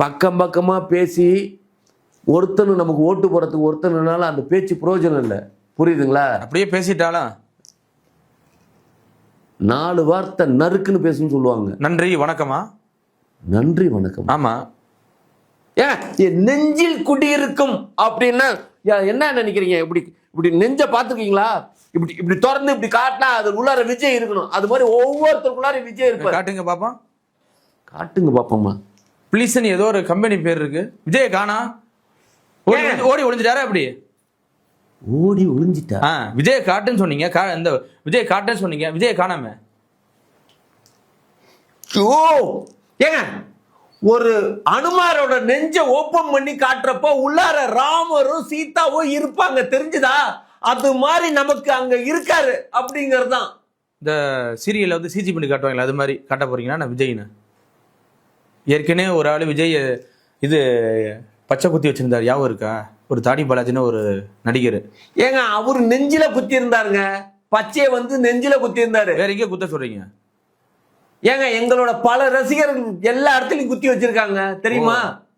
பக்கம் பக்கமா பேசி ஒருத்தனு நமக்கு ஓட்டு போறதுக்கு ஒருத்தனுனால அந்த பேச்சு பிரயோஜனம் இல்லை. புரியுதுங்களா? அப்படியே பேசிட்டாலும் 4 வார்த்தை நறுக்குன்னு பேசுன்னு சொல்லுவாங்க. நன்றி வணக்கமா? நன்றி வணக்கம். ஆமா. என் நெஞ்சில் குடியிருக்கும் அப்படின்னா என்ன நினைக்கிறீங்க? இப்படி இப்படி நெஞ்ச பாத்துருக்கீங்களா? இப்படி இப்படி திறந்து இப்படி காட்டினா அது உள்ளார விஜய் இருக்கணும். அது மாதிரி ஒவ்வொருத்தருக்குள்ளார விஜய் இருப்பார். காட்டுங்க பாப்போம். காட்டுங்க பாப்போமா. பிளீஸ்ன்னு ஏதோ ஒரு கம்பெனி பேர் இருக்கு. விஜய் காணா ஓடி ஒளிஞ்சிட்டாரா? அப்படி ஓடி ஒளிஞ்சிட்டா? விஜய் காட்டுன்னு சொன்னீங்க. இந்த விஜய் காட்டுன்னு சொன்னீங்க. விஜய் காணாம ஏங்க ஒரு அனுமாரோட நெஞ்ச ஓபன் பண்ணி காட்டுறப்போ உள்ளார ராமரும் சீதாவும் இருப்பாங்க. தெரிஞ்சுதா? அது மாதிரி நமக்கு அங்க இருக்காரு அப்படிங்கிறது தான். இந்த சீரியல்ல வந்து சிஜி பண்ணி காட்டுவாங்களா? அது மாதிரி காட்ட போறீங்கன்னா நான் விஜய்னு. ஏற்கனவே ஒரு ஆள் விஜய் இது பச்சை குத்தி வச்சிருந்தார், ஞாபகம் இருக்கா? ஒரு தாடி பாலாஜின்னு ஒரு நடிகர். ஏங்க அவரு நெஞ்சில குத்தி இருந்தாருங்க. பச்சையை வந்து நெஞ்சில குத்தி இருந்தாரு. வேற எங்கே குத்த சொல்றீங்க? ஏங்க எங்களோட பல ரசிகர்கள் எல்லா இடத்துலயும் குத்தி வச்சிருக்காங்க தெரியுமா?